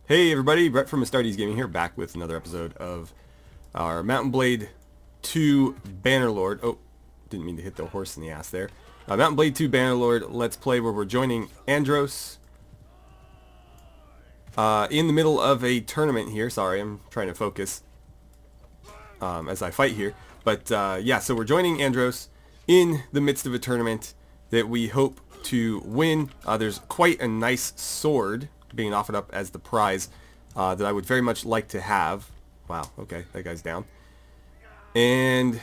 Hey everybody, Brett from AstartesGaming here, back with another episode of our Mountain Blade 2 Bannerlord. Oh, didn't mean to hit the horse in the ass there. Mountain Blade 2 Bannerlord Let's Play, where we're joining Andros in the middle of a tournament here. Sorry, I'm trying to focus as I fight here. But yeah, so we're joining Andros in the midst of a tournament that we hope to win. There's quite a nice sword being offered up as the prize that I would very much like to have. Wow, okay, that guy's down. And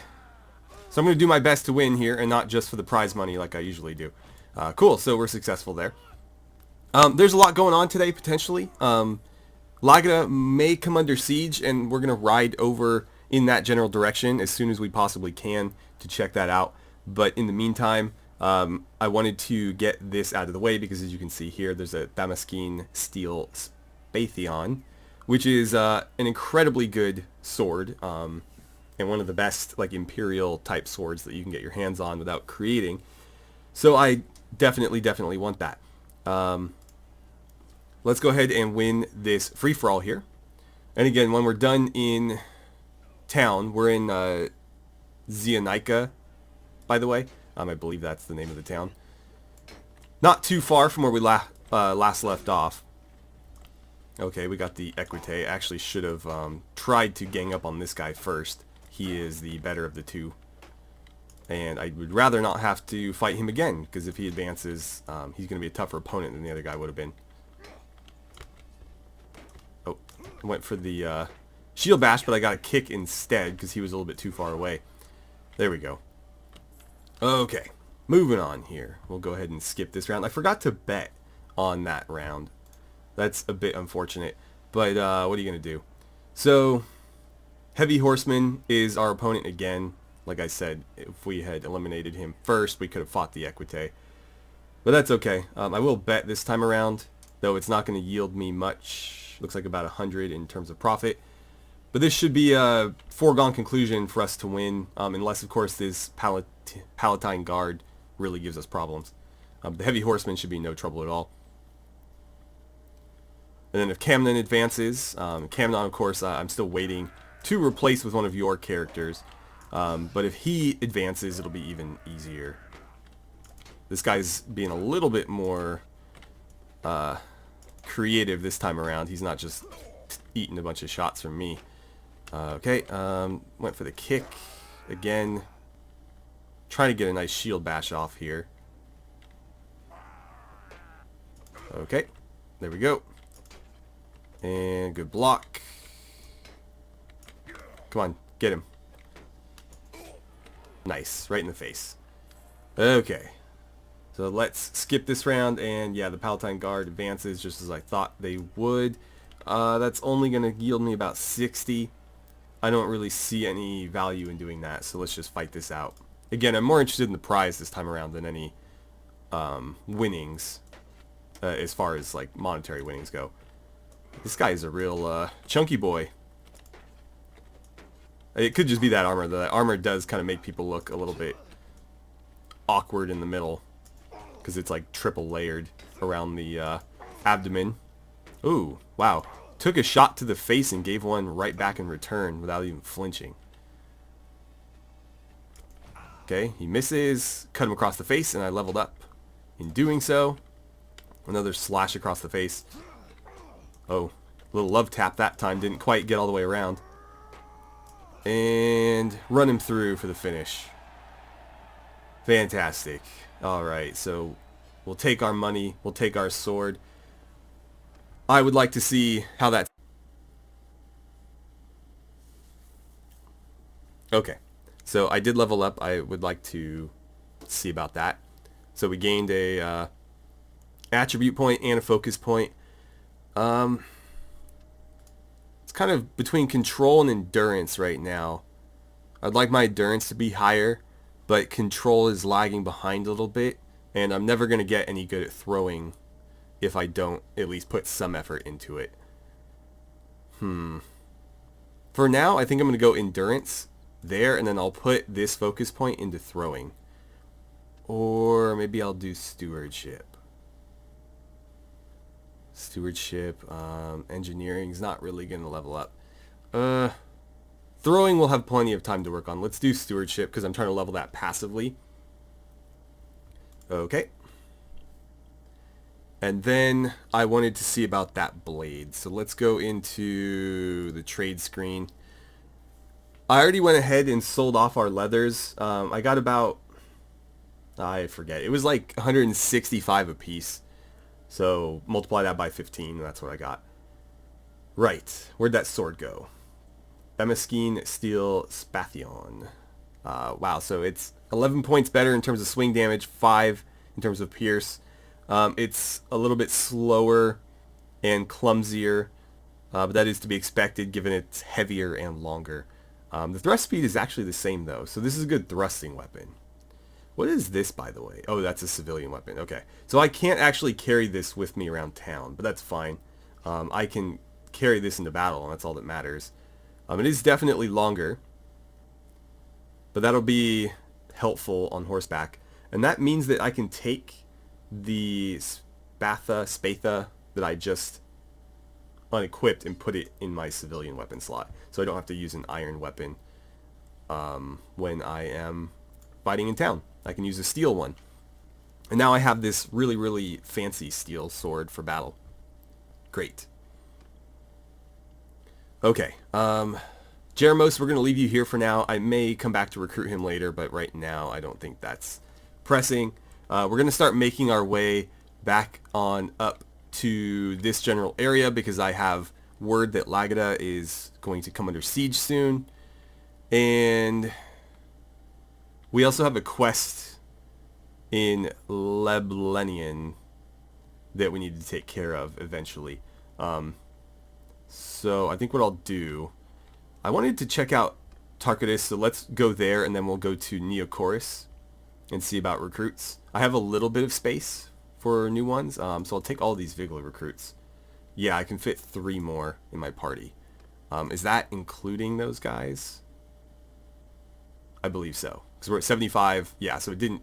so I'm going to do my best to win here, and not just for the prize money like I usually do. Cool, so we're successful there. There's a lot going on today, potentially. Laguna may come under siege, and we're going to ride over in that general direction as soon as we possibly can to check that out. But in the meantime, I wanted to get this out of the way because, as you can see here, there's a Damascene Steel Spatheon, which is an incredibly good sword, and one of the best like Imperial type swords that you can get your hands on without creating. So I definitely want that. Let's go ahead and win this free-for-all here. And again, when we're done in town, we're in Zionica, by the way. I believe that's the name of the town. Not too far from where we last left off. Okay, we got the Equite. I actually should have tried to gang up on this guy first. He is the better of the two. And I would rather not have to fight him again, because if he advances, he's going to be a tougher opponent than the other guy would have been. Oh, I went for the shield bash, but I got a kick instead, because he was a little bit too far away. There we go. Okay, moving on here. We'll go ahead and skip this round. I forgot to bet on that round. That's a bit unfortunate, but what are you going to do? So, Heavy Horseman is our opponent again. Like I said, if we had eliminated him first, we could have fought the Equite. But that's okay. I will bet this time around, though it's not going to yield me much. Looks like about 100 in terms of profit. But this should be a foregone conclusion for us to win, unless, of course, this Palatine Guard really gives us problems. The Heavy Horseman should be no trouble at all. And then if Camnon advances, Camnon, of course, I'm still waiting to replace with one of your characters. But if he advances, it'll be even easier. This guy's being a little bit more creative this time around. He's not just eating a bunch of shots from me. Okay, went for the kick again. Trying to get a nice shield bash off here. Okay, there we go. And good block. Come on, get him. Nice, right in the face. Okay, so let's skip this round, and yeah, the Palatine Guard advances just as I thought they would. That's only going to yield me about 60. I don't really see any value in doing that, so let's just fight this out. Again, I'm more interested in the prize this time around than any winnings, as far as like monetary winnings go. This guy is a real chunky boy. It could just be that armor, though. That armor does kind of make people look a little bit awkward in the middle, because it's like triple layered around the abdomen. Ooh, wow. Took a shot to the face and gave one right back in return without even flinching. Okay, he misses. Cut him across the face, and I leveled up. In doing so, another slash across the face. Oh, a little love tap that time. Didn't quite get all the way around. And run him through for the finish. Fantastic. Alright, so we'll take our money. We'll take our sword. I would like to see how that... Okay, so I did level up. I would like to see about that. So we gained a attribute point and a focus point. It's kind of between control and endurance right now. I'd like my endurance to be higher, but control is lagging behind a little bit, and I'm never going to get any good at throwing if I don't at least put some effort into it. For now, I think I'm going to go endurance there, and then I'll put this focus point into throwing. Or maybe I'll do stewardship. Stewardship, engineering is not really going to level up. Throwing we'll have plenty of time to work on. Let's do stewardship because I'm trying to level that passively. Okay. And then I wanted to see about that blade. So let's go into the trade screen. I already went ahead and sold off our leathers. I got about, I forget, it was like 165 a piece. So multiply that by 15, and that's what I got. Right, where'd that sword go? Emaskine Steel Spathion. Wow, so it's 11 points better in terms of swing damage, 5 in terms of pierce. It's a little bit slower and clumsier, but that is to be expected given it's heavier and longer. The thrust speed is actually the same though, so this is a good thrusting weapon. What is this, by the way? Oh, that's a civilian weapon. Okay, so I can't actually carry this with me around town, but that's fine. I can carry this into battle, and that's all that matters. It is definitely longer, but that'll be helpful on horseback. And that means that I can take the Spatha that I just unequipped and put it in my civilian weapon slot. So I don't have to use an iron weapon when I am fighting in town. I can use a steel one. And now I have this really, really fancy steel sword for battle. Great. Okay, Jeremos, we're going to leave you here for now. I may come back to recruit him later, but right now I don't think that's pressing. We're going to start making our way back on up to this general area because I have word that Lagada is going to come under siege soon. And we also have a quest in Leblenian that we need to take care of eventually. So I think what I'll do, I wanted to check out Tarkatus, so let's go there and then we'll go to Neocorus and see about recruits. I have a little bit of space for new ones, so I'll take all these Vigla recruits. Yeah, I can fit 3 more in my party. Is that including those guys? I believe so, because we're at 75. Yeah, so it didn't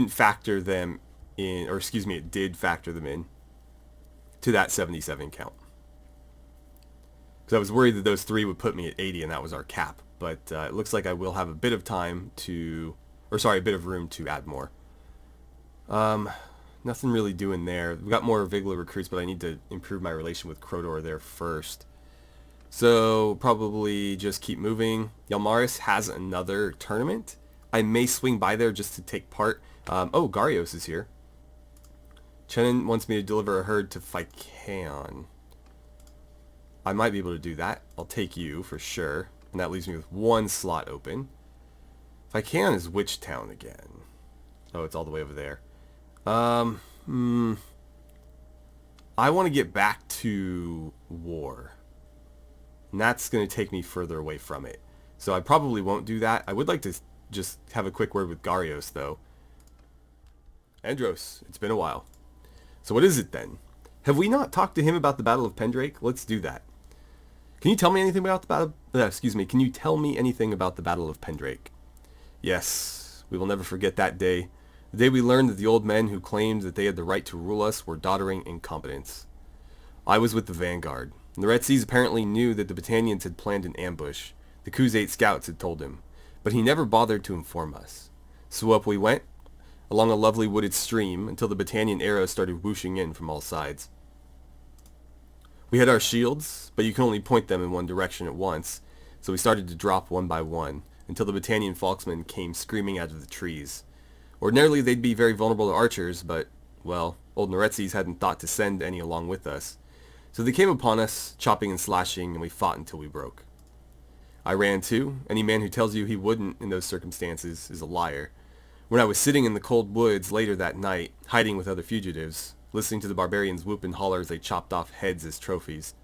factor them in, or excuse me, it did factor them in to that 77 count. Because I was worried that those 3 would put me at 80 and that was our cap. But it looks like I will have a bit of time to, or sorry, a bit of room to add more. Nothing really doing there. We've got more Vigla recruits, but I need to improve my relation with Crowdor there first. So probably just keep moving. Yalmaris has another tournament. I may swing by there just to take part. Oh, Garios is here. Chenin wants me to deliver a herd to Phycan. I might be able to do that. I'll take you for sure. And that leaves me with 1 slot open. Phycan is which town again? Oh, it's all the way over there. I want to get back to war. And that's going to take me further away from it. So I probably won't do that. I would like to just have a quick word with Garios, though. Andros, it's been a while. So what is it then? Have we not talked to him about the Battle of Pendrake? Let's do that. Can you tell me anything about the battle? Can you tell me anything about the Battle of Pendrake? Yes, we will never forget that day. The day we learned that the old men who claimed that they had the right to rule us were doddering incompetents. I was with the vanguard. The Retzies apparently knew that the Battanians had planned an ambush. The Khuzate scouts had told him, but he never bothered to inform us. So up we went, along a lovely wooded stream, until the Battanian arrows started whooshing in from all sides. We had our shields, but you can only point them in one direction at once, so we started to drop one by one, until the Battanian Falksmen came screaming out of the trees. Ordinarily they'd be very vulnerable to archers, but, well, old Neretzes hadn't thought to send any along with us. So they came upon us, chopping and slashing, and we fought until we broke. I ran too. Any man who tells you he wouldn't in those circumstances is a liar. When I was sitting in the cold woods later that night, hiding with other fugitives, listening to the barbarians whoop and holler as they chopped off heads as trophies,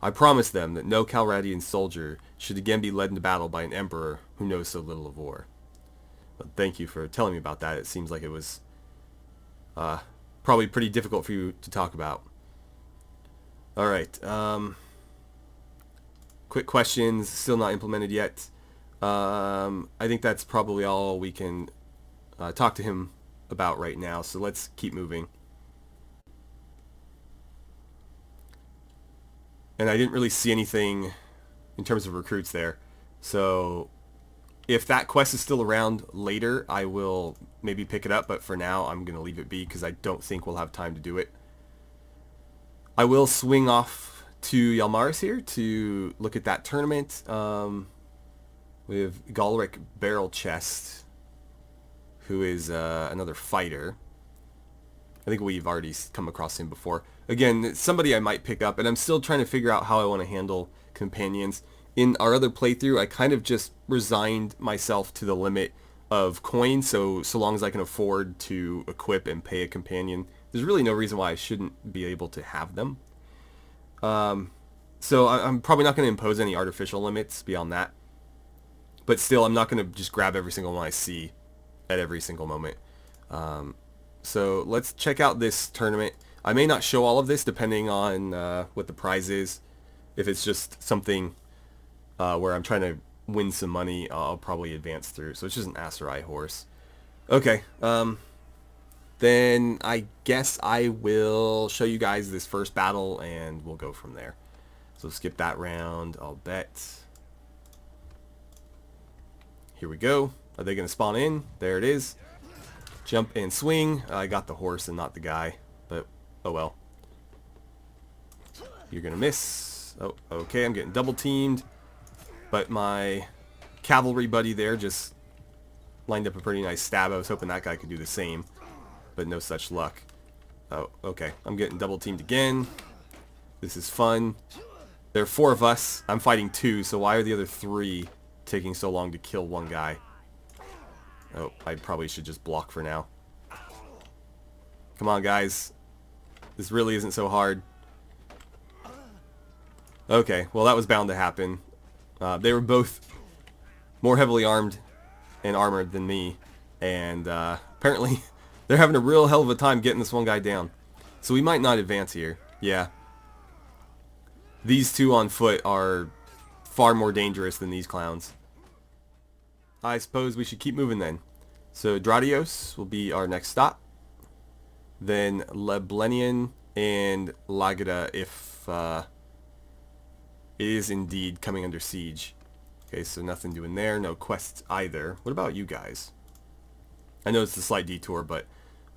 I promised them that no Calradian soldier should again be led into battle by an emperor who knows so little of war. But thank you for telling me about that. It seems like it was probably pretty difficult for you to talk about. Alright, quick questions, still not implemented yet. I think that's probably all we can talk to him about right now, so let's keep moving. And I didn't really see anything in terms of recruits there. So if that quest is still around later, I will maybe pick it up, but for now I'm going to leave it be because I don't think we'll have time to do it. I will swing off to Yalmaris here to look at that tournament. We have Galric Barrel Chest, who is another fighter. I think we've already come across him before. Again, it's somebody I might pick up, and I'm still trying to figure out how I want to handle companions. In our other playthrough, I kind of just resigned myself to the limit of coins, so long as I can afford to equip and pay a companion, there's really no reason why I shouldn't be able to have them. So I'm probably not going to impose any artificial limits beyond that. But still, I'm not going to just grab every single one I see at every single moment. So let's check out this tournament. I may not show all of this depending on what the prize is. If it's just something where I'm trying to win some money, I'll probably advance through. So it's just an Aserai horse. Okay, then I guess I will show you guys this first battle and we'll go from there. So skip that round, I'll bet. Here we go. Are they going to spawn in? There it is. Jump and swing. I got the horse and not the guy, but oh well. You're going to miss. Oh, okay, I'm getting double teamed. But my cavalry buddy there just lined up a pretty nice stab. I was hoping that guy could do the same, but no such luck. Oh, okay. I'm getting double teamed again. This is fun. There are 4 of us. I'm fighting 2, so why are the other 3 taking so long to kill one guy? Oh, I probably should just block for now. Come on, guys. This really isn't so hard. Okay, well that was bound to happen. They were both more heavily armed and armored than me, and apparently they're having a real hell of a time getting this one guy down. So we might not advance here. Yeah. These 2 on foot are far more dangerous than these clowns. I suppose we should keep moving then. So Dradios will be our next stop. Then Leblenian and Lagada if it is indeed coming under siege. Okay, so nothing doing there. No quests either. What about you guys? I know it's a slight detour, but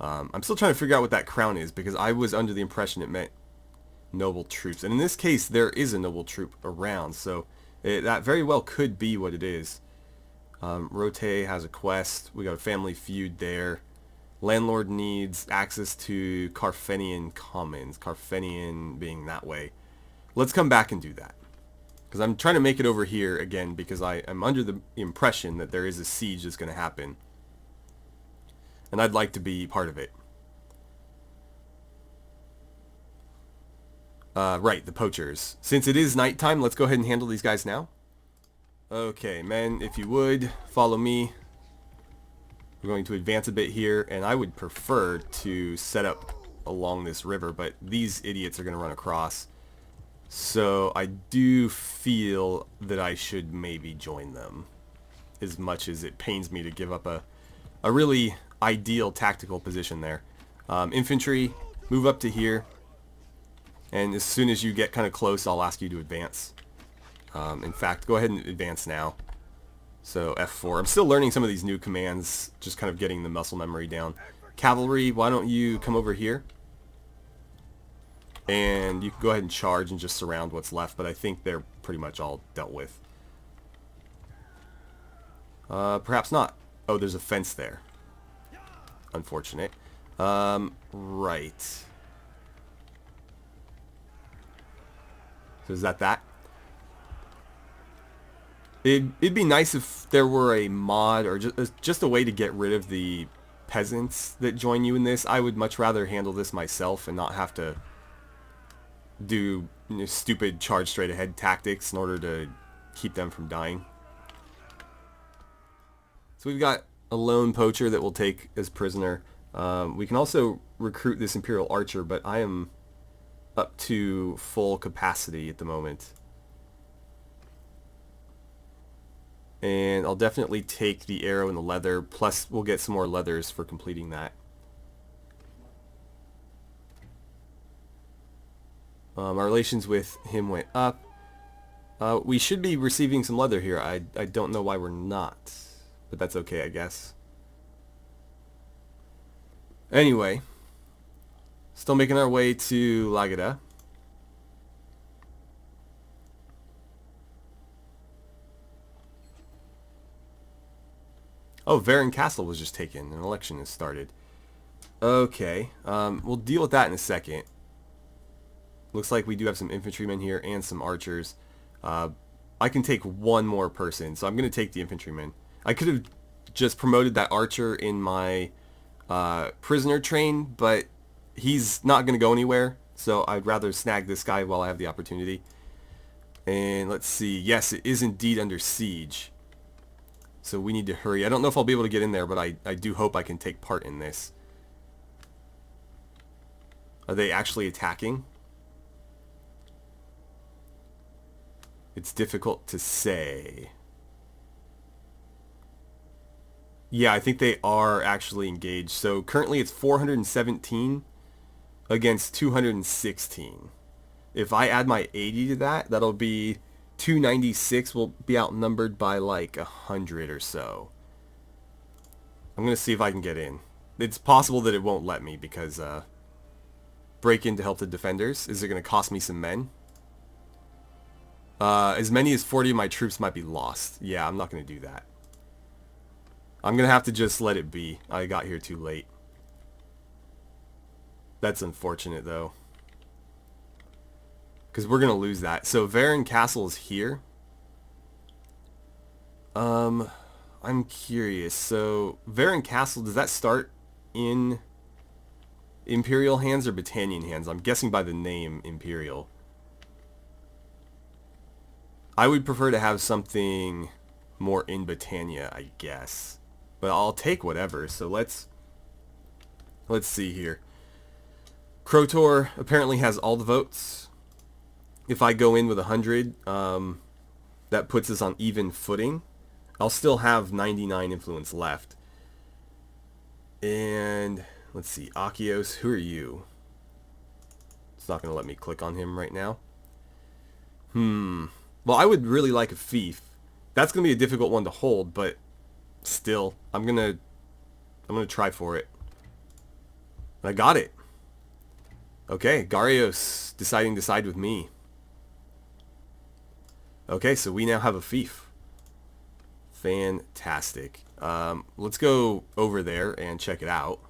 I'm still trying to figure out what that crown is because I was under the impression it meant noble troops. And in this case, there is a noble troop around, so that very well could be what it is. Rote has a quest. We got a family feud there. Landlord needs access to Carfenian commons. Carfenian being that way. Let's come back and do that. Because I'm trying to make it over here again because I'm under the impression that there is a siege that's going to happen. And I'd like to be part of it. Right, the poachers. Since it is nighttime, let's go ahead and handle these guys now. Okay, men, if you would, follow me. We're going to advance a bit here, and I would prefer to set up along this river, but these idiots are going to run across. So I do feel that I should maybe join them, as much as it pains me to give up a really ideal tactical position there. Infantry, move up to here. And as soon as you get kind of close, I'll ask you to advance. In fact, go ahead and advance now. So F4. I'm still learning some of these new commands, just kind of getting the muscle memory down. Cavalry, why don't you come over here? And you can go ahead and charge and just surround what's left, but I think they're pretty much all dealt with. Perhaps not. Oh, there's a fence there. Unfortunate. Right. So is that? It'd be nice if there were a mod or just a way to get rid of the peasants that join you in this. I would much rather handle this myself and not have to do stupid charge straight ahead tactics in order to keep them from dying. So we've got a lone poacher that we'll take as prisoner. We can also recruit this Imperial Archer, but I am up to full capacity at the moment. And I'll definitely take the arrow and the leather, plus we'll get some more leathers for completing that. Our relations with him went up. We should be receiving some leather here. I don't know why we're not. But that's okay, I guess. Anyway. Still making our way to Lagada. Oh, Veron Castle was just taken. An election has started. Okay. We'll deal with that in a second. Looks like we do have some infantrymen here and some archers. I can take one more person, so I'm going to take the infantrymen. I could have just promoted that archer in my prisoner train, but he's not going to go anywhere, so I'd rather snag this guy while I have the opportunity. And let's see. Yes, it is indeed under siege. So we need to hurry. I don't know if I'll be able to get in there, but I do hope I can take part in this. Are they actually attacking? It's difficult to say. Yeah, I think they are actually engaged. So currently it's 417 against 216. If I add my 80 to that, that'll be 296. Will be outnumbered by like 100 or so. I'm going to see if I can get in. It's possible that it won't let me because break in to help the defenders. Is it going to cost me some men? As many as 40 of my troops might be lost. Yeah, I'm not going to do that. I'm going to have to just let it be. I got here too late. That's unfortunate, though. Because we're going to lose that. So, Veron Castle is here. I'm curious. So, Veron Castle, does that start in Imperial hands or Battanian hands? I'm guessing by the name Imperial. I would prefer to have something more in Battania, I guess. But I'll take whatever. So let's see here. Crotor apparently has all the votes. If I go in with 100, that puts us on even footing. I'll still have 99 influence left. And let's see, Achios, who are you? It's not going to let me click on him right now. Well, I would really like a fief. That's going to be a difficult one to hold, but still, I'm going to try for it. I got it. Okay, Garios deciding to side with me. Okay, so we now have a fief. Fantastic. Let's go over there and check it out.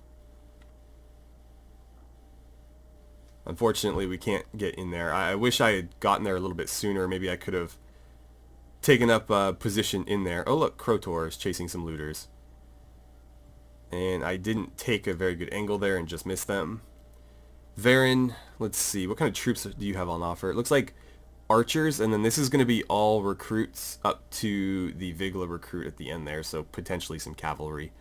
Unfortunately, we can't get in there. I wish I had gotten there a little bit sooner. Maybe I could have taken up a position in there. Oh, look, Crotor is chasing some looters. And I didn't take a very good angle there and just missed them. Veron, let's see. What kind of troops do you have on offer? It looks like archers, and then this is going to be all recruits up to the Vigla recruit at the end there, so potentially some cavalry.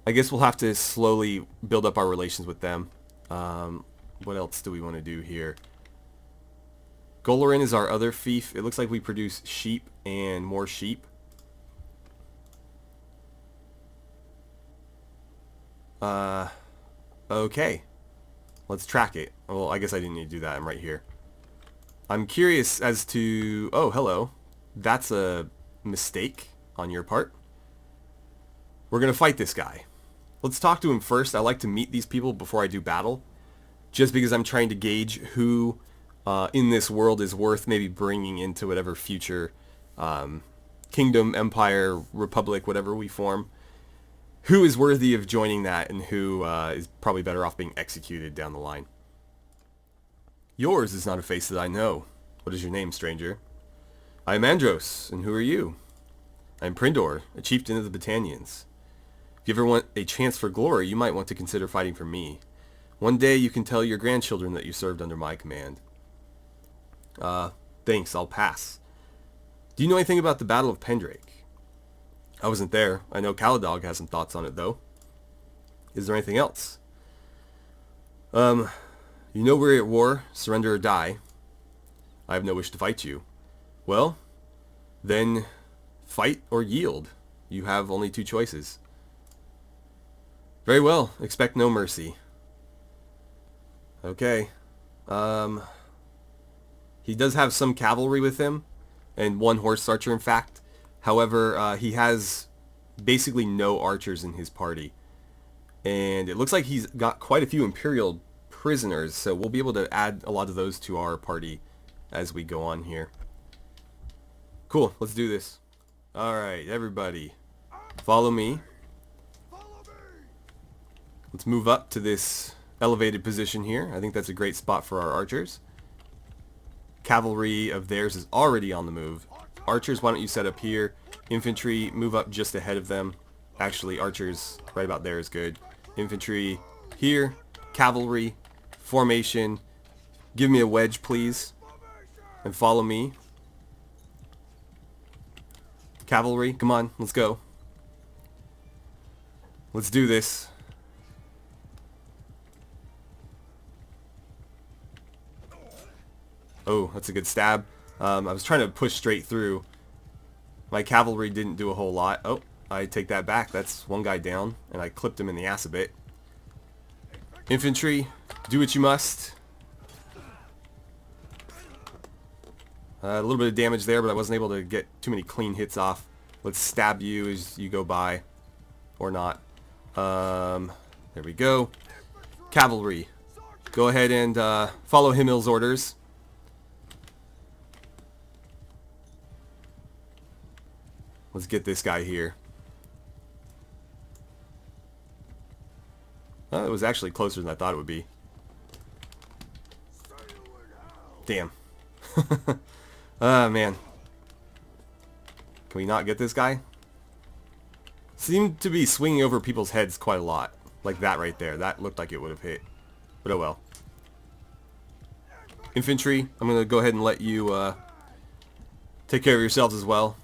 I guess we'll have to slowly build up our relations with them. What else do we want to do here? Golorin is our other fief. It looks like we produce sheep and more sheep. Okay. Let's track it. Well, I guess I didn't need to do that. I'm right here. I'm curious as to... Oh, hello. That's a mistake on your part. We're going to fight this guy. Let's talk to him first. I like to meet these people before I do battle. Just because I'm trying to gauge who in this world is worth maybe bringing into whatever future kingdom, empire, republic, whatever we form. Who is worthy of joining that and who is probably better off being executed down the line. Yours is not a face that I know. What is your name, stranger? I am Andros, and who are you? I am Prindor, a chieftain of the Battanians. If you ever want a chance for glory, you might want to consider fighting for me. One day you can tell your grandchildren that you served under my command. Thanks, I'll pass. Do you know anything about the Battle of Pendrake? I wasn't there. I know Caladog has some thoughts on it, though. Is there anything else? You know we're at war. Surrender or die. I have no wish to fight you. Well, then fight or yield. You have only two choices. Very well. Expect no mercy. Okay. He does have some cavalry with him, and one horse archer, in fact. However, he has basically no archers in his party. And it looks like he's got quite a few Imperial prisoners, so we'll be able to add a lot of those to our party as we go on here. Cool, let's do this. Alright, everybody, follow me. Let's move up to this elevated position here. I think that's a great spot for our archers. Cavalry of theirs is already on the move. Archers, why don't you set up here? Infantry, move up just ahead of them. Actually, archers right about there is good. Infantry here. Cavalry, formation. Give me a wedge, please. And follow me. Cavalry, come on, let's go. Let's do this. Oh, that's a good stab. I was trying to push straight through. My cavalry didn't do a whole lot. Oh, I take that back. That's one guy down, and I clipped him in the ass a bit. Infantry, do what you must. A little bit of damage there, but I wasn't able to get too many clean hits off. Let's stab you as you go by. Or not. There we go. Cavalry, go ahead and follow Himmel's orders. Let's get this guy here. It was actually closer than I thought it would be. Damn. Man. Can we not get this guy? Seemed to be swinging over people's heads quite a lot. Like that right there. That looked like it would have hit. But oh well. Infantry, I'm going to go ahead and let you take care of yourselves as well.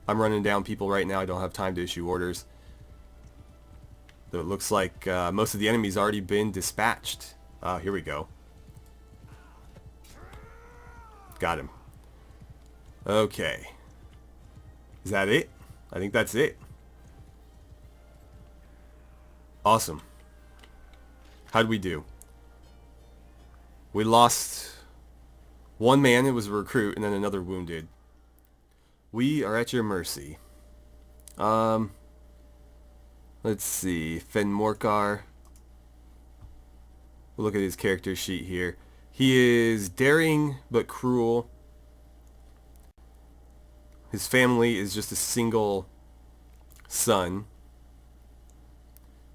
I'm running down people right now. I don't have time to issue orders. Though it looks like most of the enemy's already been dispatched. Here we go. Got him. Okay. Is that it? I think that's it. Awesome. How'd we do? We lost one man. It was a recruit, and then another wounded. We are at your mercy. Let's see. Fen Morcar. We'll look at his character sheet here. He is daring but cruel. His family is just a single son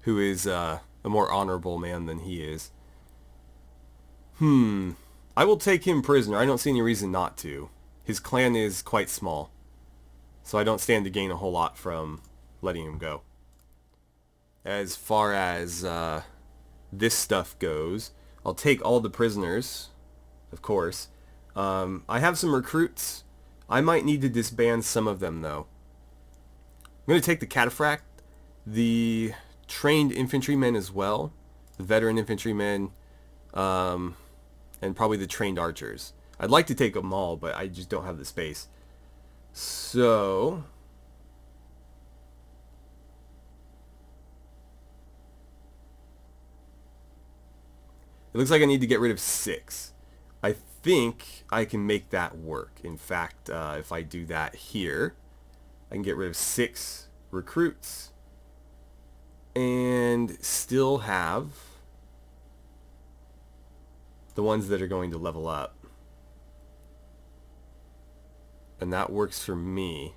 who is a more honorable man than he is. I will take him prisoner. I don't see any reason not to. His clan is quite small, so I don't stand to gain a whole lot from letting him go. As far as this stuff goes, I'll take all the prisoners, of course. I have some recruits. I might need to disband some of them, though. I'm going to take the cataphract, the trained infantrymen as well, the veteran infantrymen, and probably the trained archers. I'd like to take them all, but I just don't have the space. So it looks like I need to get rid of 6. I think I can make that work. In fact, if I do that here, I can get rid of 6 recruits and still have the ones that are going to level up. And that works for me.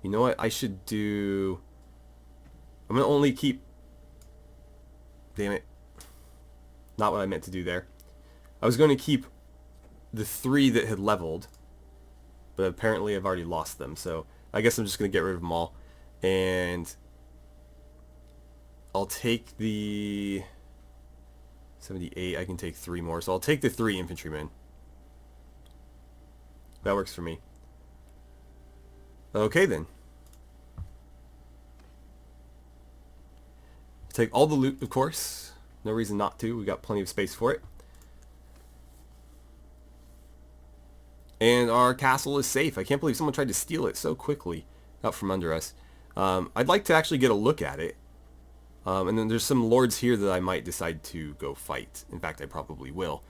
You know what I should do? I'm going to only keep... Damn it. Not what I meant to do there. I was going to keep the 3 that had leveled, but apparently I've already lost them, so I guess I'm just going to get rid of them all. And I'll take the 78. I can take 3 more, so I'll take the 3 infantrymen. That works for me. Okay then. Take all the loot, of course. No reason not to. We got plenty of space for it. And our castle is safe. I can't believe someone tried to steal it so quickly out from under us. I'd like to actually get a look at it. And then there's some lords here that I might decide to go fight. In fact, I probably will.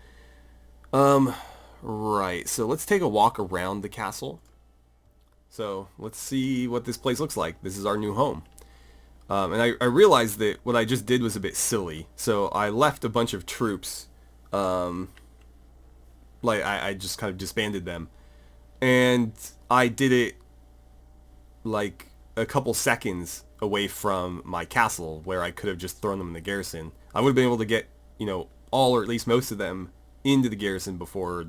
Right, so let's take a walk around the castle. So let's see what this place looks like. This is our new home. And I realized that what I just did was a bit silly. So I left a bunch of troops. Like I just kind of disbanded them. And I did it like a couple seconds away from my castle where I could have just thrown them in the garrison. I would have been able to get, all or at least most of them into the garrison before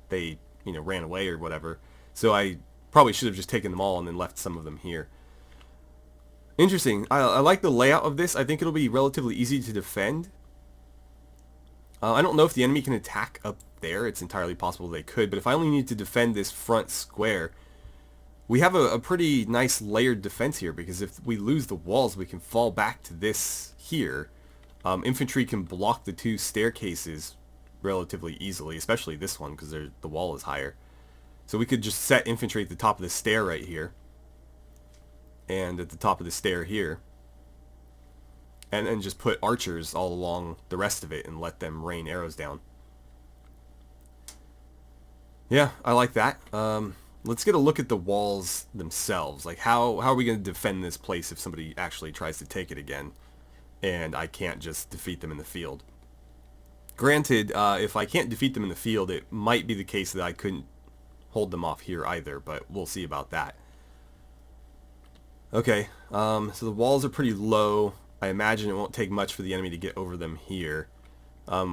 they, ran away or whatever. So I probably should have just taken them all and then left some of them here. Interesting. I like the layout of this. I think it'll be relatively easy to defend. I don't know if the enemy can attack up there. It's entirely possible they could, but if I only need to defend this front square, we have a pretty nice layered defense here, because if we lose the walls, we can fall back to this here. Infantry can block the two staircases relatively easily, especially this one, because the wall is higher. So we could just set infantry at the top of the stair right here, and at the top of the stair here, and then just put archers all along the rest of it and let them rain arrows down. Yeah, I like that. Let's get a look at the walls themselves. Like, how are we going to defend this place if somebody actually tries to take it again, and I can't just defeat them in the field? Granted, if I can't defeat them in the field, it might be the case that I couldn't hold them off here either, but we'll see about that. Okay, so the walls are pretty low. I imagine it won't take much for the enemy to get over them here.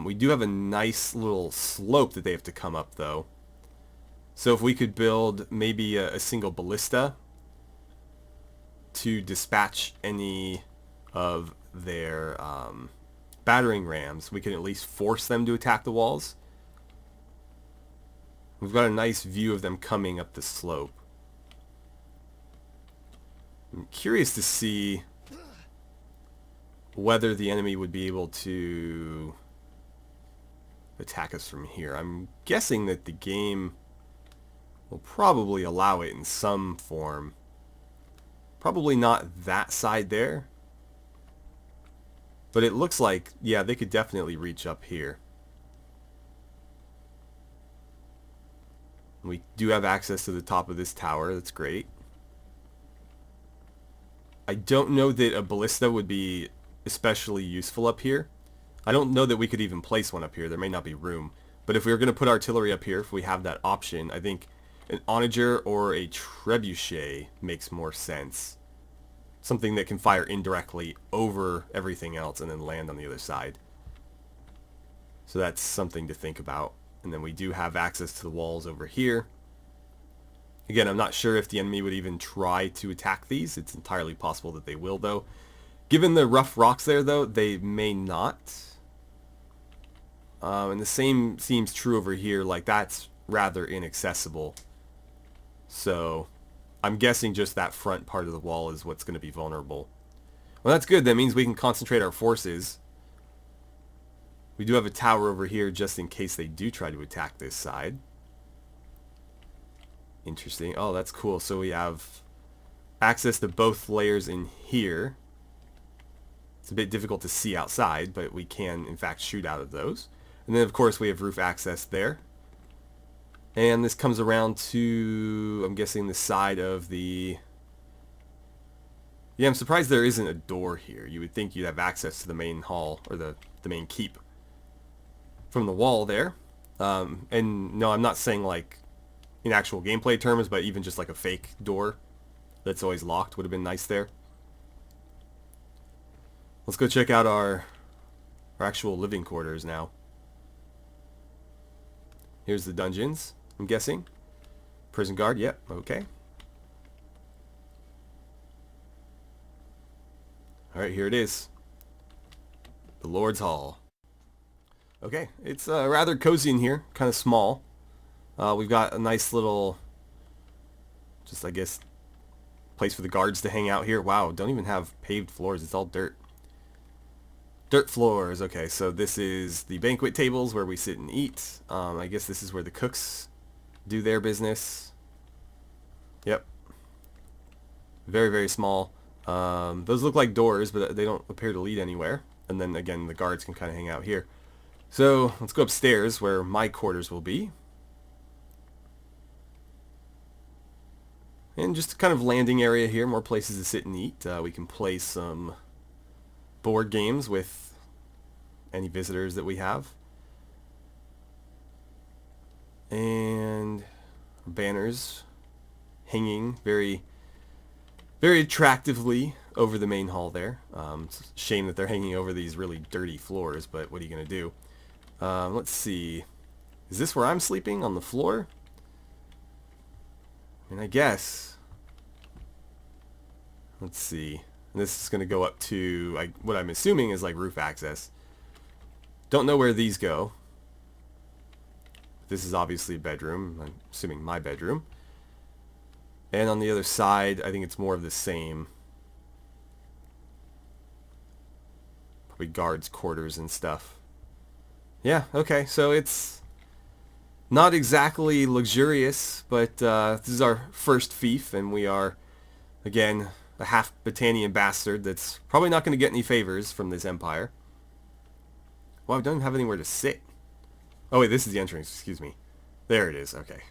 We do have a nice little slope that they have to come up, though. So if we could build maybe a single ballista to dispatch any of their battering rams, we can at least force them to attack the walls. We've got a nice view of them coming up the slope. I'm curious to see whether the enemy would be able to attack us from here. I'm guessing that the game will probably allow it in some form. Probably not that side there. But it looks like, yeah, they could definitely reach up here. We do have access to the top of this tower. That's great. I don't know that a ballista would be especially useful up here. I don't know that we could even place one up here. There may not be room. But if we were going to put artillery up here, if we have that option, I think an onager or a trebuchet makes more sense. Something that can fire indirectly over everything else and then land on the other side. So that's something to think about. And then we do have access to the walls over here. Again, I'm not sure if the enemy would even try to attack these. It's entirely possible that they will, though. Given the rough rocks there, though, they may not. And the same seems true over here. Like, that's rather inaccessible. So I'm guessing just that front part of the wall is what's going to be vulnerable. Well, that's good. That means we can concentrate our forces. We do have a tower over here just in case they do try to attack this side. Interesting. Oh, that's cool. So we have access to both layers in here. It's a bit difficult to see outside, but we can, in fact, shoot out of those. And then, of course, we have roof access there. And this comes around to, I'm guessing, the side of the... Yeah, I'm surprised there isn't a door here. You would think you'd have access to the main hall, or the main keep from the wall there. And no, I'm not saying like in actual gameplay terms, but even just like a fake door that's always locked would have been nice there. Let's go check out our actual living quarters now. Here's the dungeons, I'm guessing. Prison guard, yep, okay. Alright, here it is. The Lord's Hall. Okay, it's rather cozy in here, kind of small. We've got a nice little, just I guess, place for the guards to hang out here. Wow, don't even have paved floors, it's all dirt. Dirt floors, okay, so this is the banquet tables where we sit and eat. I guess this is where the cooks do their business. Yep. Very, very small. Those look like doors, but they don't appear to lead anywhere. And then again, the guards can kind of hang out here. So let's go upstairs where my quarters will be. And just a kind of landing area here, more places to sit and eat. We can play some board games with any visitors that we have. And banners hanging very, very attractively over the main hall there. It's a shame that they're hanging over these really dirty floors, but what are you going to do? Let's see. Is this where I'm sleeping? On the floor? And I guess. Let's see. And this is going to go up to what I'm assuming is like roof access. Don't know where these go. This is obviously a bedroom. I'm assuming my bedroom. And on the other side, I think it's more of the same. Probably guards' quarters and stuff. Yeah, okay. So it's not exactly luxurious, but this is our first fief, and we are, again, a half Battanian bastard that's probably not going to get any favors from this empire. Well, I don't have anywhere to sit. Oh wait, this is the entrance, excuse me. There it is, okay.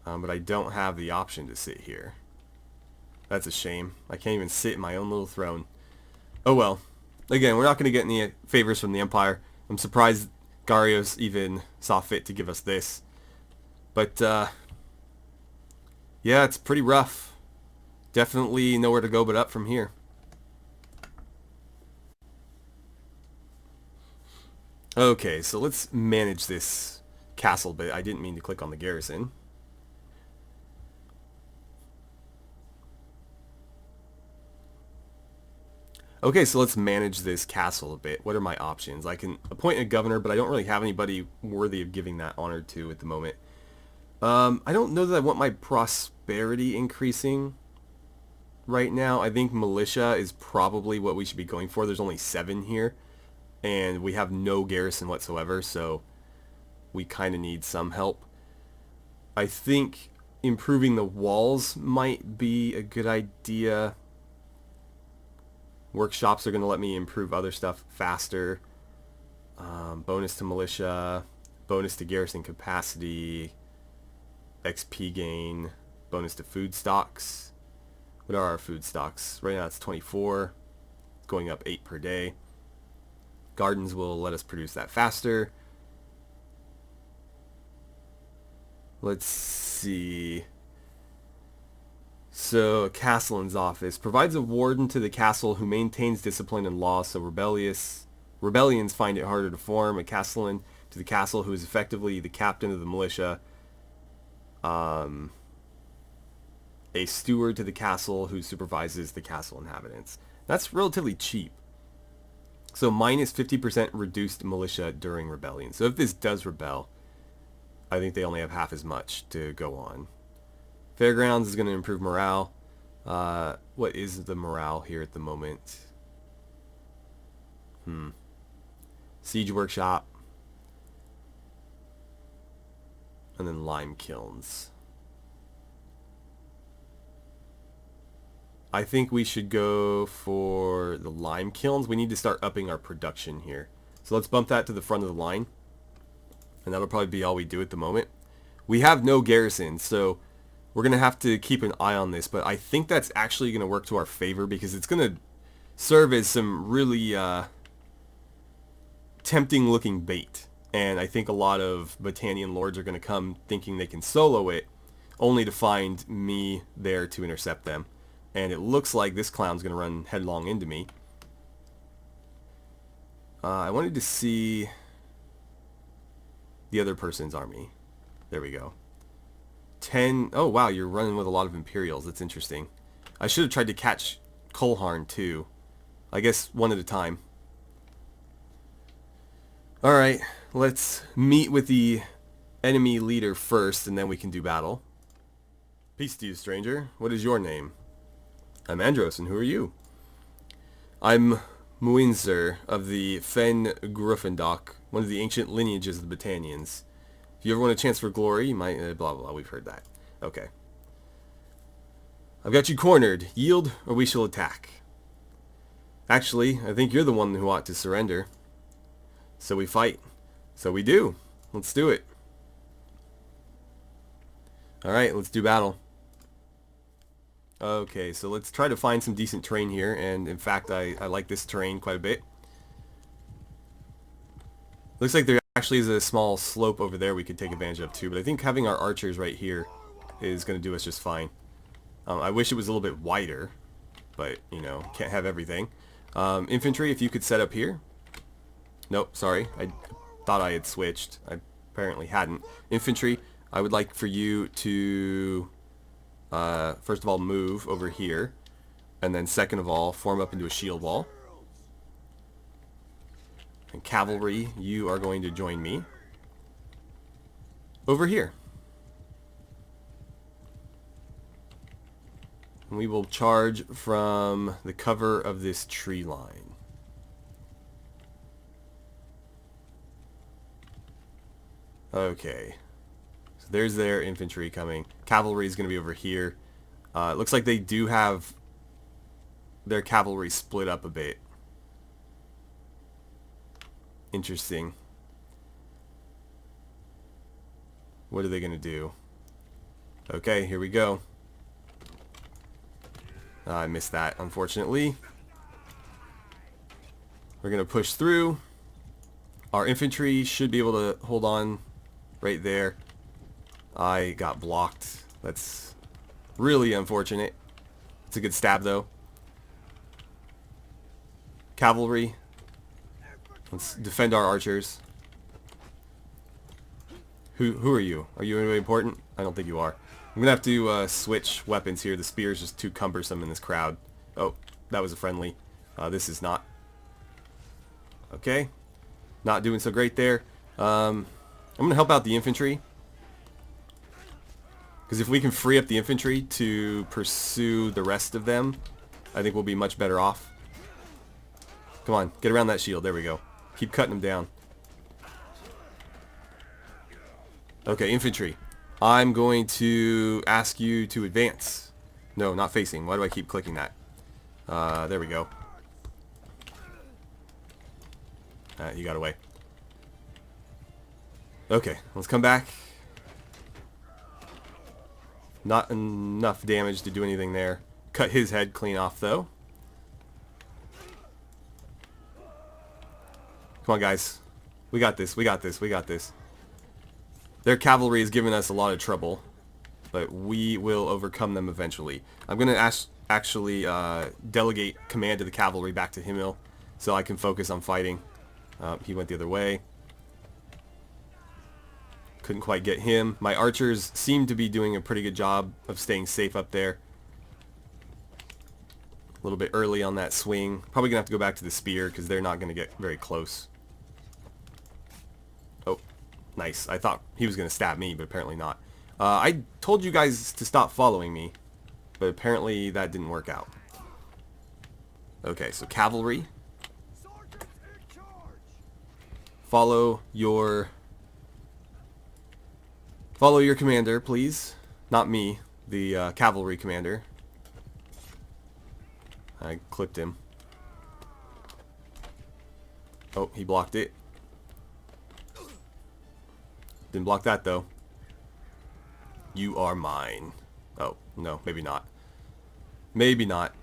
But I don't have the option to sit here. That's a shame. I can't even sit in my own little throne. Oh well. Again, we're not going to get any favors from the empire. I'm surprised Garios even saw fit to give us this. But, yeah, it's pretty rough. Definitely nowhere to go but up from here. Okay, so let's manage this castle bit. I didn't mean to click on the garrison. Okay, so let's manage this castle a bit. What are my options? I can appoint a governor, but I don't really have anybody worthy of giving that honor to at the moment. I don't know that I want my prosperity increasing right now. I think militia is probably what we should be going for. There's only 7 here, and we have no garrison whatsoever, so we kind of need some help. I think improving the walls might be a good idea. Workshops are going to let me improve other stuff faster. Bonus to militia, bonus to garrison capacity, XP gain, bonus to food stocks. What are our food stocks? Right now it's 24. It's going up 8 per day. Gardens will let us produce that faster. Let's see. So, Castellan's office provides a warden to the castle who maintains discipline and law, so rebellions find it harder to form. A Castellan to the castle who is effectively the captain of the militia. A steward to the castle who supervises the castle inhabitants. That's relatively cheap. So minus 50% reduced militia during rebellion. So if this does rebel, I think they only have half as much to go on. Fairgrounds is going to improve morale. What is the morale here at the moment? Siege workshop. And then lime kilns. I think we should go for the lime kilns. We need to start upping our production here. So let's bump that to the front of the line. And that'll probably be all we do at the moment. We have no garrison, so we're going to have to keep an eye on this. But I think that's actually going to work to our favor because it's going to serve as some really tempting looking bait. And I think a lot of Battanian lords are going to come thinking they can solo it, only to find me there to intercept them. And it looks like this clown's going to run headlong into me. I wanted to see the other person's army. There we go. 10. Oh, wow, you're running with a lot of Imperials. That's interesting. I should have tried to catch Colharn, too. I guess one at a time. Alright, let's meet with the enemy leader first, and then we can do battle. Peace to you, stranger. What is your name? I'm Andros, and who are you? I'm Muinser of the Fen Gruffendock, one of the ancient lineages of the Battanians. If you ever want a chance for glory, you might... blah, blah, we've heard that. Okay. I've got you cornered. Yield or we shall attack. Actually, I think you're the one who ought to surrender. So we fight. So we do. Let's do it. Alright, let's do battle. Okay, so let's try to find some decent terrain here, and in fact I like this terrain quite a bit. Looks like there actually is a small slope over there we could take advantage of too, but I think having our archers right here is going to do us just fine. I wish it was a little bit wider, but, you know, can't have everything. Infantry, if you could set up here. Nope, sorry. I thought I had switched. I apparently hadn't. Infantry, I would like for you to, first of all, move over here. And then second of all, form up into a shield wall. And cavalry, you are going to join me over here. And we will charge from the cover of this tree line. Okay. So there's their infantry coming. Cavalry is going to be over here. It looks like they do have their cavalry split up a bit. Interesting. What are they going to do? Okay, here we go. I missed that, unfortunately. We're going to push through. Our infantry should be able to hold on right there. I got blocked. That's really unfortunate. It's a good stab, though. Cavalry. Let's defend our archers. Who are you? Are you anybody important? I don't think you are. I'm going to have to switch weapons here. The spear is just too cumbersome in this crowd. Oh, that was a friendly. This is not. Okay. Not doing so great there. I'm going to help out the infantry. Because if we can free up the infantry to pursue the rest of them, I think we'll be much better off. Come on, get around that shield. There we go. Keep cutting them down. Okay, infantry. I'm going to ask you to advance. No, not facing. Why do I keep clicking that? There we go. You got away. Okay, let's come back. Not enough damage to do anything there. Cut his head clean off, though. Come on, guys. We got this. We got this. We got this. Their cavalry is giving us a lot of trouble, but we will overcome them eventually. I'm going to actually delegate command of the cavalry back to Himmel so I can focus on fighting. He went the other way. Couldn't quite get him. My archers seem to be doing a pretty good job of staying safe up there. A little bit early on that swing. Probably going to have to go back to the spear because they're not going to get very close. Oh, nice. I thought he was going to stab me, but apparently not. I told you guys to stop following me, but apparently that didn't work out. Okay, so cavalry. Follow your commander, please. Not me, the cavalry commander. I clipped him. Oh, he blocked it. Didn't block that, though. You are mine. Oh, no, maybe not. Maybe not.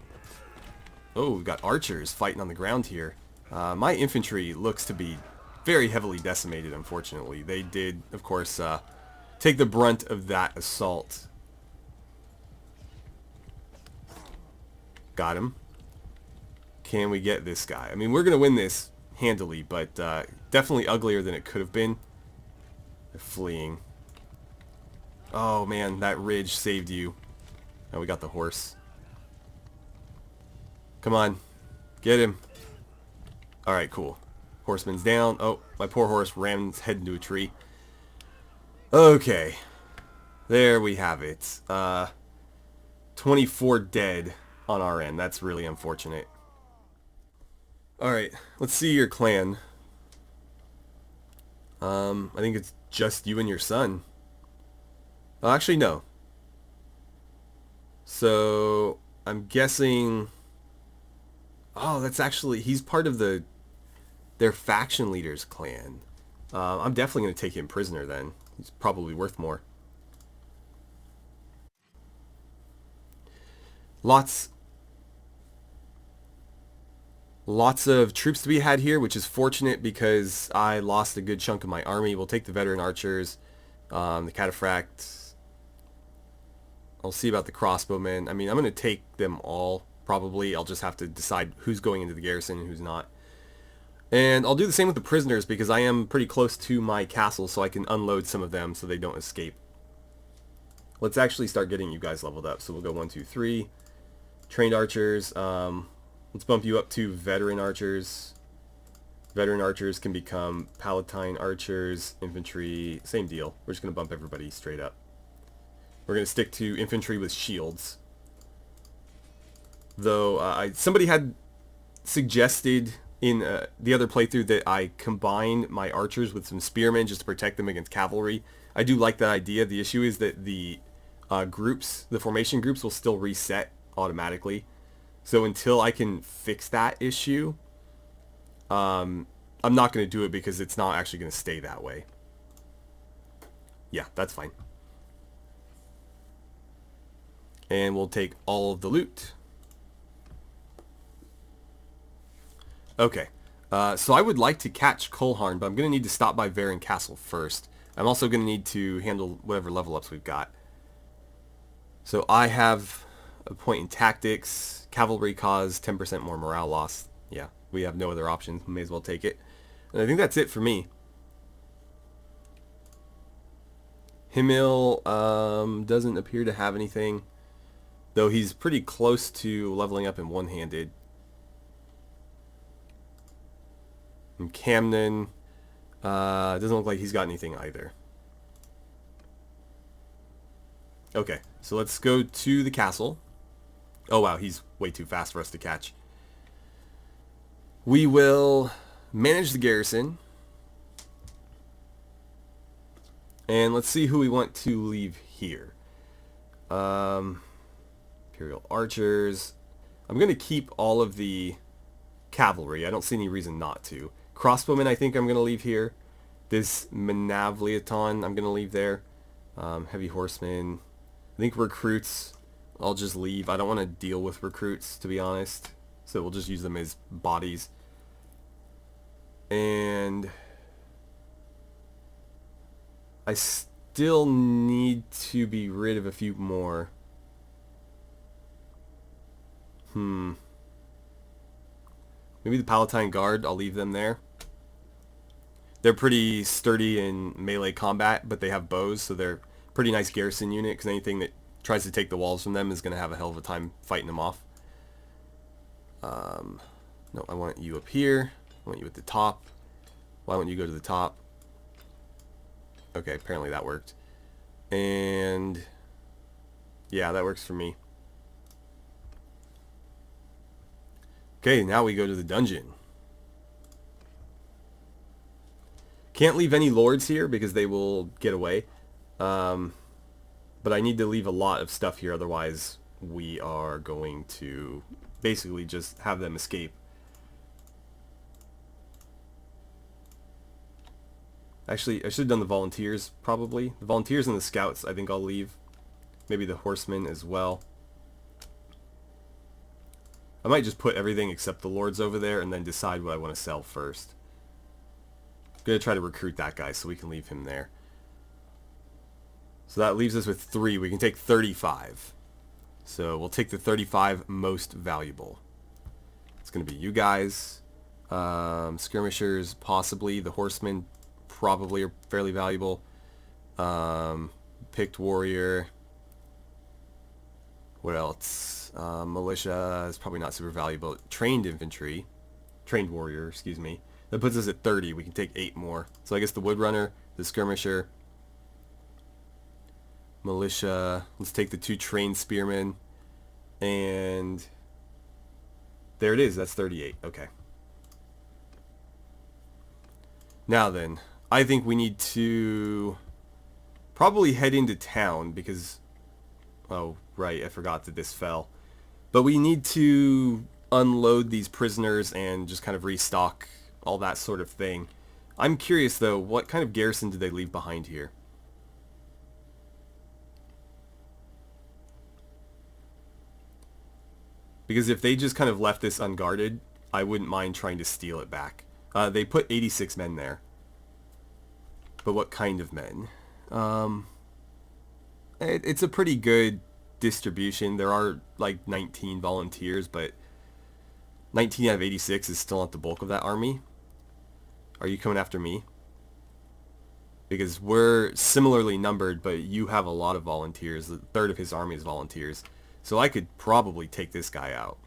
Oh, we've got archers fighting on the ground here. My infantry looks to be very heavily decimated, unfortunately. They did, of course, take the brunt of that assault. Got him. Can we get this guy? I mean, we're going to win this handily, but definitely uglier than it could have been. They're fleeing. Oh, man, that ridge saved you. Oh, we got the horse. Come on. Get him. Alright, cool. Horseman's down. Oh, my poor horse ran his head into a tree. Okay. There we have it. 24 dead on our end. That's really unfortunate. Alright, let's see your clan. I think it's just you and your son. Oh, actually, no. So I'm guessing. Oh, that's actually he's part of their faction leader's clan. I'm definitely going to take him prisoner then. He's probably worth more. Lots of troops to be had here, which is fortunate because I lost a good chunk of my army. We'll take the veteran archers, the cataphract. I'll see about the crossbowmen. I mean, I'm going to take them all, probably. I'll just have to decide who's going into the garrison and who's not. And I'll do the same with the prisoners because I am pretty close to my castle, so I can unload some of them so they don't escape. Let's actually start getting you guys leveled up. So we'll go 1, 2, 3. Trained archers. Let's bump you up to veteran archers. Veteran archers can become palatine archers, infantry, same deal. We're just going to bump everybody straight up. We're going to stick to infantry with shields. Though somebody had suggested in the other playthrough that I combine my archers with some spearmen just to protect them against cavalry. I do like that idea. The issue is that the groups, the formation groups, will still reset automatically. So until I can fix that issue, I'm not going to do it because it's not actually going to stay that way. Yeah, that's fine. And we'll take all of the loot. Okay, so I would like to catch Colharn, but I'm going to need to stop by Veron Castle first. I'm also going to need to handle whatever level ups we've got. So I have a point in tactics. Cavalry cause 10% more morale loss. Yeah, we have no other options. May as well take it. And I think that's it for me. Himmel doesn't appear to have anything, though he's pretty close to leveling up in one-handed. And Camden doesn't look like he's got anything either. Okay, so let's go to the castle. Oh wow, he's way too fast for us to catch. We will manage the garrison. And let's see who we want to leave here. Imperial archers. I'm going to keep all of the cavalry. I don't see any reason not to. Crossbowmen I think I'm going to leave here. This Manavliaton I'm going to leave there. Heavy horsemen. I think recruits I'll just leave. I don't want to deal with recruits, to be honest. So we'll just use them as bodies. And I still need to be rid of a few more. Maybe the Palatine Guard, I'll leave them there. They're pretty sturdy in melee combat, but they have bows, so they're a pretty nice garrison unit, because anything that tries to take the walls from them is going to have a hell of a time fighting them off. No, I want you up here. I want you at the top. Why won't you go to the top? Okay, apparently that worked. And yeah, that works for me. Okay, now we go to the dungeon. Can't leave any lords here because they will get away. But I need to leave a lot of stuff here, otherwise we are going to basically just have them escape. Actually, I should have done the volunteers, probably. The volunteers and the scouts, I think I'll leave. Maybe the horsemen as well. I might just put everything except the lords over there and then decide what I want to sell first. I'm going to try to recruit that guy so we can leave him there. So that leaves us with 3. We can take 35. So we'll take the 35 most valuable. It's going to be you guys. Skirmishers, possibly. The horsemen probably are fairly valuable. Picked warrior. What else? Militia is probably not super valuable. Trained infantry. Trained warrior, excuse me. That puts us at 30. We can take 8 more. So I guess the woodrunner, the skirmisher, militia. Let's take the 2 trained spearmen. And there it is. That's 38. Okay. Now then, I think we need to probably head into town because... Oh, right, I forgot that this fell. But we need to unload these prisoners and just kind of restock, all that sort of thing. I'm curious though, what kind of garrison did they leave behind here? Because if they just kind of left this unguarded, I wouldn't mind trying to steal it back. They put 86 men there. But what kind of men? It's a pretty good distribution. There are like 19 volunteers, but 19 out of 86 is still not the bulk of that army. Are you coming after me? Because we're similarly numbered, but you have a lot of volunteers. A third of his army is volunteers. So I could probably take this guy out.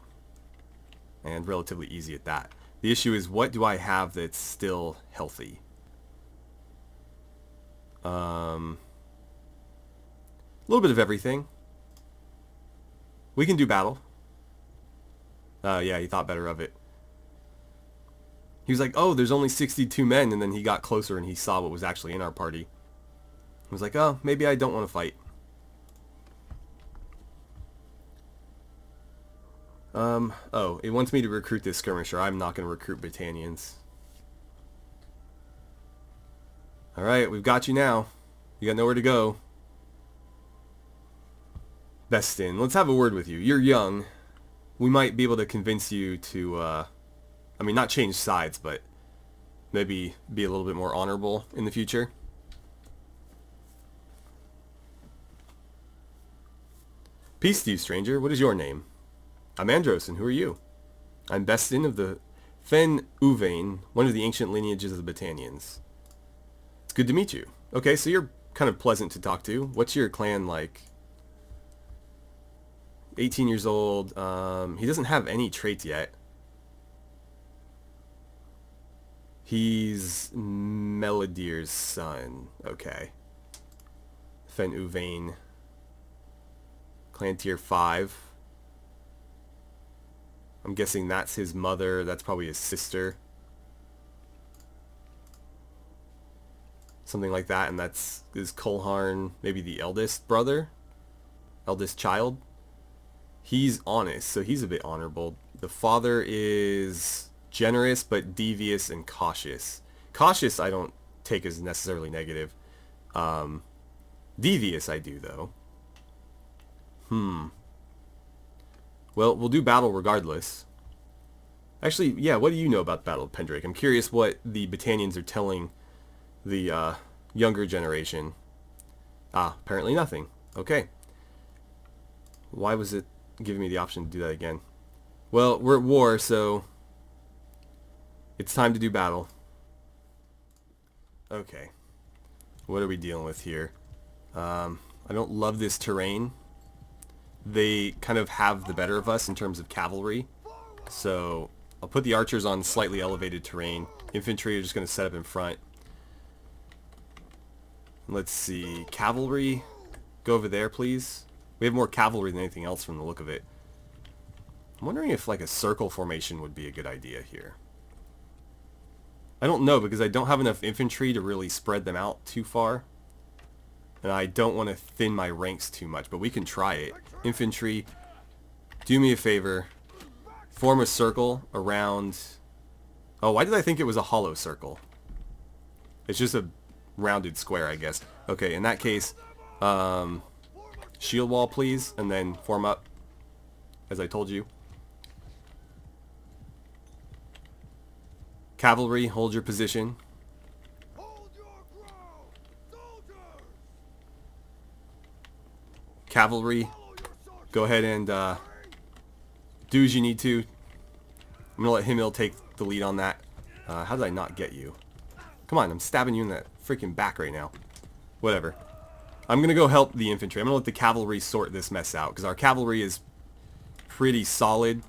And relatively easy at that. The issue is, what do I have that's still healthy? A little bit of everything. We can do battle. Yeah, he thought better of it. He was like, oh, there's only 62 men, and then he got closer and he saw what was actually in our party. He was like, oh, maybe I don't want to fight. Oh, it wants me to recruit this skirmisher. I'm not going to recruit battalions. Alright, we've got you now. You got nowhere to go. Bestin, let's have a word with you. You're young. We might be able to convince you to, I mean, not change sides, but maybe be a little bit more honorable in the future. Peace to you, stranger. What is your name? I'm Andros, and who are you? I'm Bestin of the Fen Uvain, one of the ancient lineages of the Battanians. It's good to meet you. Okay, so you're kind of pleasant to talk to. What's your clan like? 18 years old. He doesn't have any traits yet. He's Melodir's son. Okay. Fen Uvain. Clan tier 5. I'm guessing that's his mother. That's probably his sister. Something like that. And that's is Kolharn maybe the eldest brother? Eldest child? He's honest, so he's a bit honorable. The father is generous, but devious and cautious. Cautious I don't take as necessarily negative. Devious I do, though. Well, we'll do battle regardless. Actually, yeah, what do you know about the Battle of Pendrake? I'm curious what the Battanians are telling the younger generation. Ah, apparently nothing. Okay. Why was it giving me the option to do that again? Well, we're at war, so it's time to do battle. Okay. What are we dealing with here? I don't love this terrain. They kind of have the better of us in terms of cavalry. So I'll put the archers on slightly elevated terrain. Infantry are just going to set up in front. Let's see. Cavalry, go over there, please. We have more cavalry than anything else from the look of it. I'm wondering if like a circle formation would be a good idea here. I don't know, because I don't have enough infantry to really spread them out too far. And I don't want to thin my ranks too much, but we can try it. Infantry, do me a favor. Form a circle around... Oh, why did I think it was a hollow circle? It's just a rounded square, I guess. Okay, in that case, shield wall, please, and then form up, as I told you. Cavalry, hold your position. Cavalry, go ahead and do as you need to. I'm going to let Himmel take the lead on that. How did I not get you? Come on, I'm stabbing you in the freaking back right now. Whatever. I'm going to go help the infantry. I'm going to let the cavalry sort this mess out, because our cavalry is pretty solid.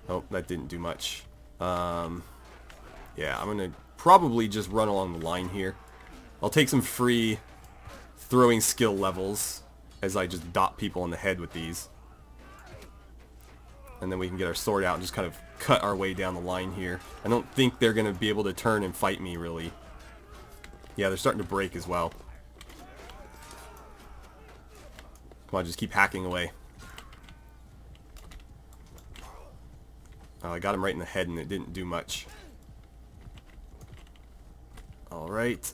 Oh, that didn't do much. Yeah, I'm going to probably just run along the line here. I'll take some free throwing skill levels as I just dot people in the head with these. And then we can get our sword out and just kind of cut our way down the line here. I don't think they're going to be able to turn and fight me, really. Yeah, they're starting to break as well. Come on, just keep hacking away. Oh, I got him right in the head and it didn't do much. Alright,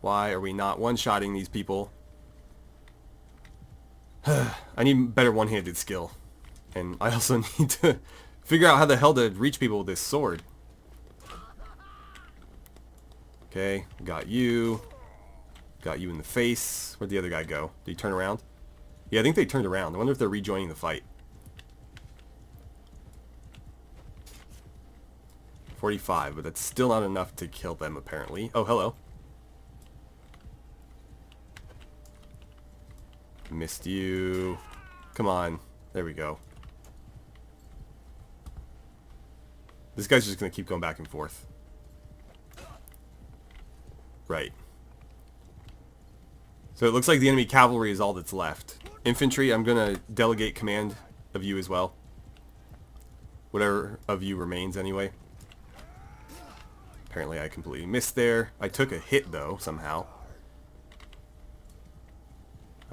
why are we not one-shotting these people? I need better one-handed skill. And I also need to figure out how the hell to reach people with this sword. Okay, got you. Got you in the face. Where'd the other guy go? Did he turn around? Yeah, I think they turned around. I wonder if they're rejoining the fight. 45, but that's still not enough to kill them, apparently. Oh, hello. Missed you. Come on. There we go. This guy's just going to keep going back and forth. Right. So it looks like the enemy cavalry is all that's left. Infantry, I'm going to delegate command of you as well. Whatever of you remains, anyway. Apparently I completely missed there. I took a hit, though, somehow.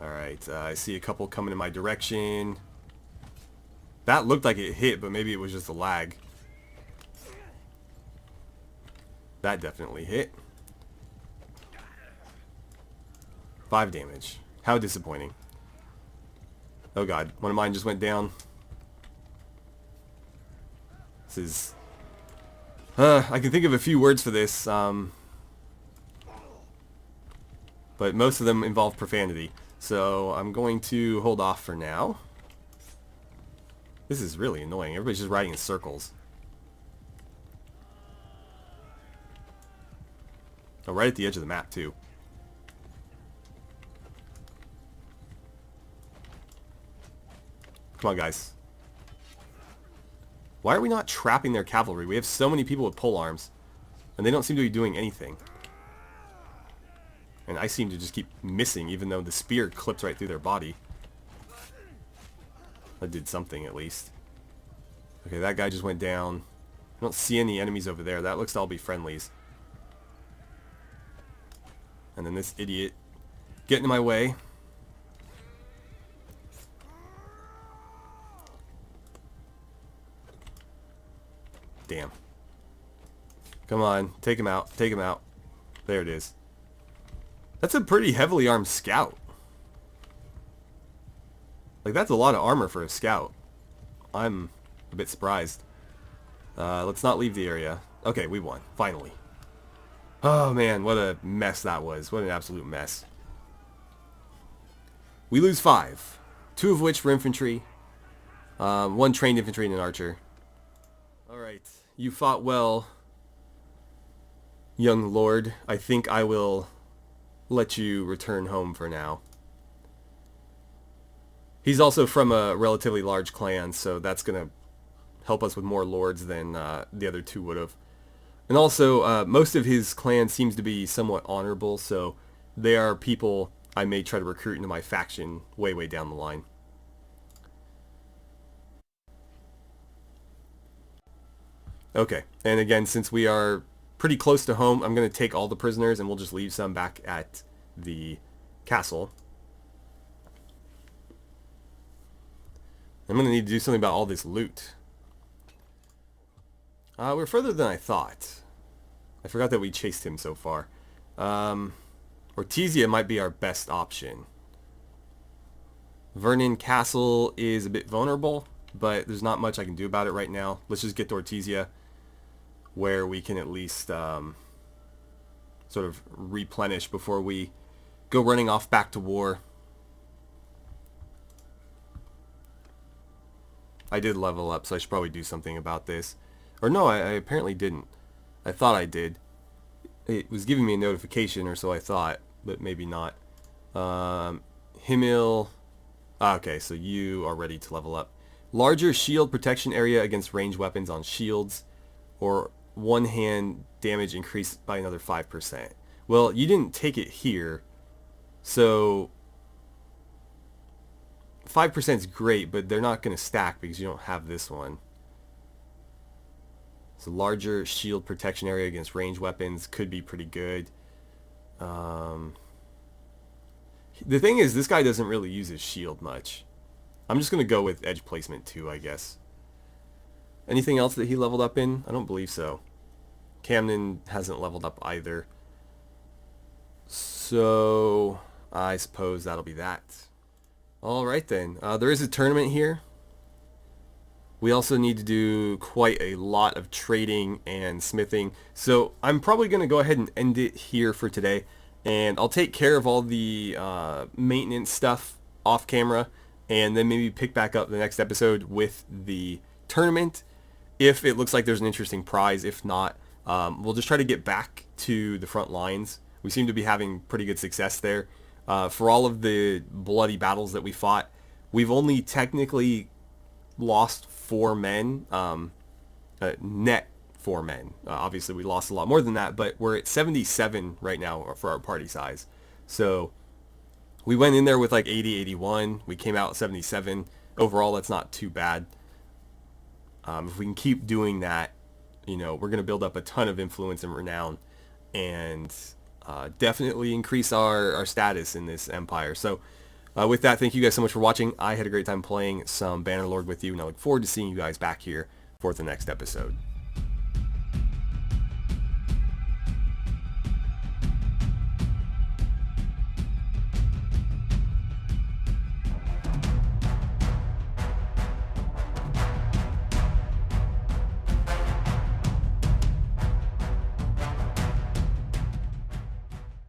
Alright, I see a couple coming in my direction. That looked like it hit, but maybe it was just a lag. That definitely hit. 5 damage. How disappointing. Oh god, one of mine just went down. This is... I can think of a few words for this, but most of them involve profanity. So I'm going to hold off for now. This is really annoying. Everybody's just riding in circles. Oh, right at the edge of the map, too. Come on, guys. Why are we not trapping their cavalry? We have so many people with pole arms, and they don't seem to be doing anything. And I seem to just keep missing, even though the spear clips right through their body. That did something, at least. Okay, that guy just went down. I don't see any enemies over there. That looks to all be friendlies. And then this idiot getting in my way. Damn. Come on, take him out. Take him out. There it is. That's a pretty heavily armed scout. Like, that's a lot of armor for a scout. I'm a bit surprised. Let's not leave the area. Okay, we won. Finally. Oh, man, what a mess that was. What an absolute mess. We lose 5. 2 of which were infantry. 1 trained infantry and an archer. Alright, you fought well, young lord. I think I will let you return home for now. He's also from a relatively large clan, so that's going to help us with more lords than the other 2 would have. And also, most of his clan seems to be somewhat honorable, so they are people I may try to recruit into my faction way, way down the line. Okay, and again, since we are pretty close to home, I'm going to take all the prisoners and we'll just leave some back at the castle. I'm going to need to do something about all this loot. We're further than I thought. I forgot that we chased him so far. Ortizia might be our best option. Vernon Castle is a bit vulnerable, but there's not much I can do about it right now. Let's just get to Ortizia, where we can at least sort of replenish before we go running off back to war. I did level up, so I should probably do something about this. Or no, I apparently didn't. I thought I did. It was giving me a notification, or so I thought, but maybe not. Himmel. Okay, so you are ready to level up. Larger shield protection area against ranged weapons on shields, or one-hand damage increased by another 5%. Well, you didn't take it here, so 5% is great, but they're not going to stack because you don't have this one. So larger shield protection area against ranged weapons could be pretty good. The thing is, this guy doesn't really use his shield much. I'm just going to go with edge placement too, I guess. Anything else that he leveled up in? I don't believe so. Camden hasn't leveled up either. So I suppose that'll be that. Alright then. There is a tournament here. We also need to do quite a lot of trading and smithing. So I'm probably going to go ahead and end it here for today. And I'll take care of all the maintenance stuff off camera. And then maybe pick back up the next episode with the tournament. If it looks like there's an interesting prize. If not, we'll just try to get back to the front lines. We seem to be having pretty good success there. For all of the bloody battles that we fought, we've only technically lost 4 men, net 4 men. Obviously we lost a lot more than that, but we're at 77 right now for our party size. So we went in there with like 80, 81. We came out at 77. Overall, that's not too bad. If we can keep doing that, you know, we're going to build up a ton of influence and renown, and definitely increase our status in this empire. So with that, thank you guys so much for watching. I had a great time playing some Bannerlord with you, and I look forward to seeing you guys back here for the next episode.